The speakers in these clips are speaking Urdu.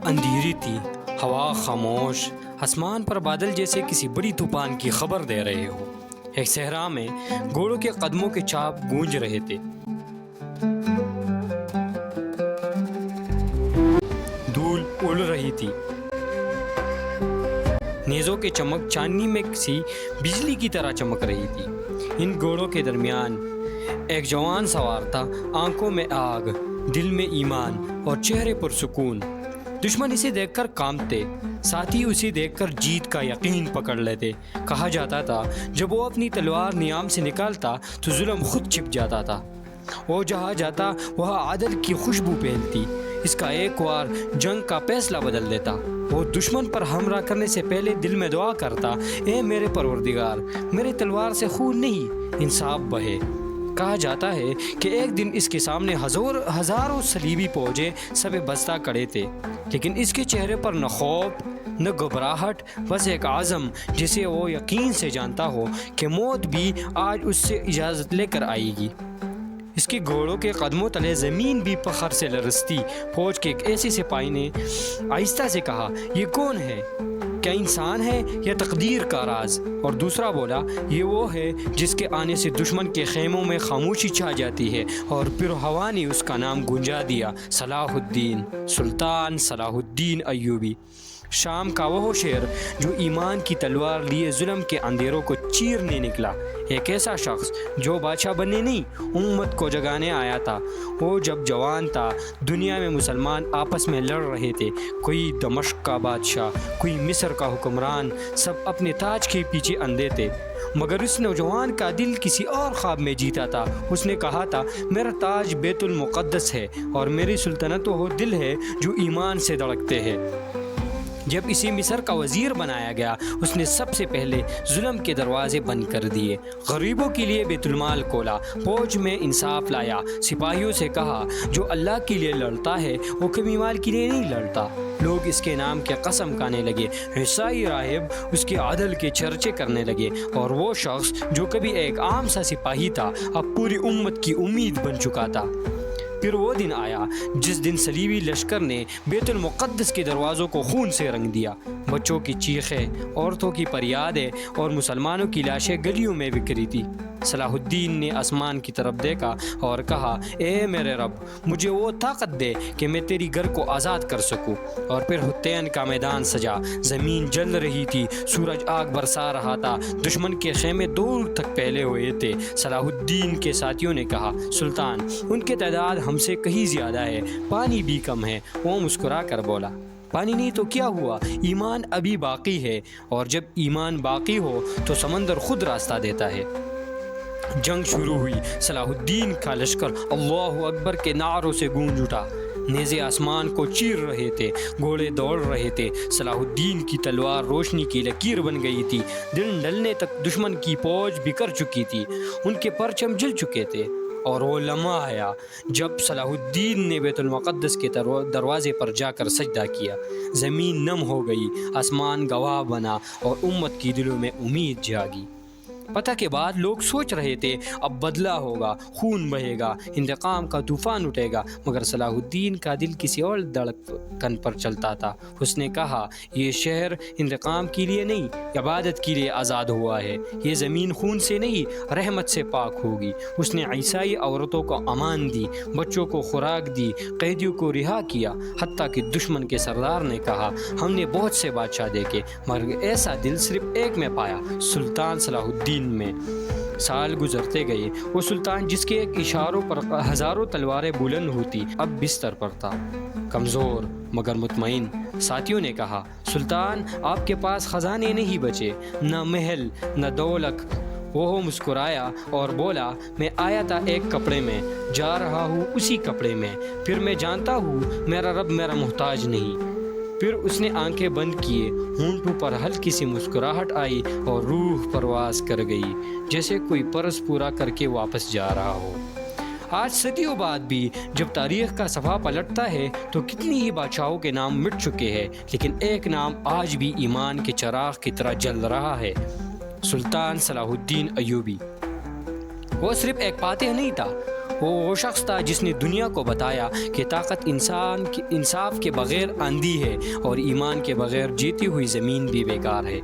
اندھیری تھی، ہوا خاموش، آسمان پر بادل جیسے کسی بڑی طوفان کی خبر دے رہے ہو۔ ایک صحرا میں گھوڑوں کے قدموں کے چاپ گونج رہے تھے، دھول اڑ رہی تھی، نیزوں کے چمک چاندنی میں کسی بجلی کی طرح چمک رہی تھی۔ ان گھوڑوں کے درمیان ایک جوان سوار تھا، آنکھوں میں آگ، دل میں ایمان اور چہرے پر سکون۔ دشمن اسے دیکھ کر کانپتے، ساتھی اسے دیکھ کر جیت کا یقین پکڑ لیتے۔ کہا جاتا تھا جب وہ اپنی تلوار نیام سے نکالتا تو ظلم خود چھپ جاتا تھا، وہ جہاں جاتا وہاں عدل کی خوشبو پھیلتی۔ اس کا ایک وار جنگ کا فیصلہ بدل دیتا۔ وہ دشمن پر حملہ کرنے سے پہلے دل میں دعا کرتا، اے میرے پروردگار، میرے تلوار سے خون نہیں، انصاف بہے۔ کہا جاتا ہے کہ ایک دن اس کے سامنے ہزاروں صلیبی فوجیں سب بستہ کھڑے تھے، لیکن اس کے چہرے پر نہ خوف نہ گھبراہٹ، بس ایک عزم جسے وہ یقین سے جانتا ہو کہ موت بھی آج اس سے اجازت لے کر آئے گی۔ اس کے گھوڑوں کے قدموں تلے زمین بھی فخر سے لرزتی۔ فوج کے ایک ایسے سپاہی نے آہستہ سے کہا، یہ کون ہے؟ کیا انسان ہے یا تقدیر کا راز؟ اور دوسرا بولا، یہ وہ ہے جس کے آنے سے دشمن کے خیموں میں خاموشی چھا جاتی ہے۔ اور پھر ہوا نے اس کا نام گونجا دیا، صلاح الدین، سلطان صلاح الدین ایوبی۔ شام کا وہ شہر جو ایمان کی تلوار لیے ظلم کے اندھیروں کو چیرنے نکلا، ایک ایسا شخص جو بادشاہ بننے نہیں، امت کو جگانے آیا تھا۔ وہ جب جوان تھا، دنیا میں مسلمان آپس میں لڑ رہے تھے، کوئی دمشق کا بادشاہ، کوئی مصر کا حکمران، سب اپنے تاج کے پیچھے اندھے تھے، مگر اس نوجوان کا دل کسی اور خواب میں جیتا تھا۔ اس نے کہا تھا، میرا تاج بیت المقدس ہے اور میری سلطنت وہ دل ہے جو ایمان سے دھڑکتے ہیں۔ جب اسے مصر کا وزیر بنایا گیا، اس نے سب سے پہلے ظلم کے دروازے بند کر دیے، غریبوں کے لیے بیت المال کھولا، فوج میں انصاف لایا، سپاہیوں سے کہا، جو اللہ کے لیے لڑتا ہے وہ کبھی مال کے لیے نہیں لڑتا۔ لوگ اس کے نام کے قسم کھانے لگے، عیسائی راہب اس کے عدل کے چرچے کرنے لگے، اور وہ شخص جو کبھی ایک عام سا سپاہی تھا اب پوری امت کی امید بن چکا تھا۔ پھر وہ دن آیا جس دن صلیبی لشکر نے بیت المقدس کے دروازوں کو خون سے رنگ دیا۔ بچوں کی چیخیں، عورتوں کی فریادیں اور مسلمانوں کی لاشیں گلیوں میں بکھری تھی۔ صلاح الدین نے آسمان کی طرف دیکھا اور کہا، اے میرے رب، مجھے وہ طاقت دے کہ میں تیری گھر کو آزاد کر سکوں۔ اور پھر حطین کا میدان سجا، زمین جل رہی تھی، سورج آگ برسا رہا تھا، دشمن کے خیمے دور تک پھیلے ہوئے تھے۔ صلاح الدین کے ساتھیوں نے کہا، سلطان، ان کی تعداد ہم سے کہیں زیادہ ہے، پانی بھی کم ہے۔ وہ مسکرا کر بولا، پانی نہیں تو کیا ہوا، ایمان ابھی باقی ہے، اور جب ایمان باقی ہو تو سمندر خود راستہ دیتا ہے۔ جنگ شروع ہوئی۔ صلاح الدین کا لشکر اللہ اکبر کے نعروں سے گونج اٹھا، نیزے آسمان کو چیر رہے تھے، گھوڑے دوڑ رہے تھے۔ صلاح الدین کی تلوار روشنی کی لکیر بن گئی تھی، دن ڈھلنے تک دشمن کی فوج بکھر چکی تھی، ان کے پرچم جل چکے تھے۔ اور وہ لمحہ آیا جب صلاح الدین نے بیت المقدس کے دروازے پر جا کر سجدہ کیا۔ زمین نم ہو گئی، آسمان گواہ بنا، اور امت کی دلوں میں امید جاگی۔ فتح کے بعد لوگ سوچ رہے تھے اب بدلہ ہوگا، خون بہے گا، انتقام کا طوفان اٹھے گا، مگر صلاح الدین کا دل کسی اور دھڑکن پر چلتا تھا۔ اس نے کہا، یہ شہر انتقام کے لیے نہیں، عبادت کے لیے آزاد ہوا ہے، یہ زمین خون سے نہیں، رحمت سے پاک ہوگی۔ اس نے عیسائی عورتوں کو امان دی، بچوں کو خوراک دی، قیدیوں کو رہا کیا، حتیٰ کہ دشمن کے سردار نے کہا، ہم نے بہت سے بادشاہ دیکھے مگر ایسا دل صرف ایک میں پایا، سلطان صلاح الدین میں۔ سال گزرتے گئے، وہ سلطان جس کے ایک اشاروں پر ہزاروں تلواریں بلند ہوتی اب بستر پر تھا، کمزور مگر مطمئن۔ ساتھیوں نے کہا، سلطان، آپ کے پاس خزانے نہیں بچے، نہ محل نہ دولت۔ وہ مسکرایا اور بولا، میں آیا تھا ایک کپڑے میں، جا رہا ہوں اسی کپڑے میں، پھر میں جانتا ہوں میرا رب میرا محتاج نہیں۔ پھر اس نے آنکھیں بند کیے، ہونٹوں پر ہلکی سی مسکراہٹ آئی اور روح پرواز کر گئی، جیسے کوئی فرض پورا کر کے واپس جا رہا ہو۔ آج صدیوں بعد بھی جب تاریخ کا صفحہ پلٹتا ہے تو کتنی ہی بادشاہوں کے نام مٹ چکے ہیں، لیکن ایک نام آج بھی ایمان کے چراغ کی طرح جل رہا ہے، سلطان صلاح الدین ایوبی۔ وہ صرف ایک فاتح نہیں تھا، وہ شخص تھا جس نے دنیا کو بتایا کہ طاقت انصاف کے بغیر اندھی ہے اور ایمان کے بغیر جیتی ہوئی زمین بھی بیکار ہے۔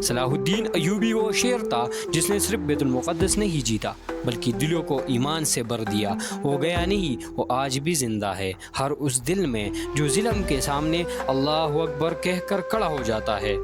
صلاح الدین ایوبی وہ شیر تھا جس نے صرف بیت المقدس نہیں جیتا بلکہ دلوں کو ایمان سے بھر دیا۔ وہ گیا نہیں، وہ آج بھی زندہ ہے ہر اس دل میں جو ظلم کے سامنے اللہ اکبر کہہ کر کھڑا ہو جاتا ہے۔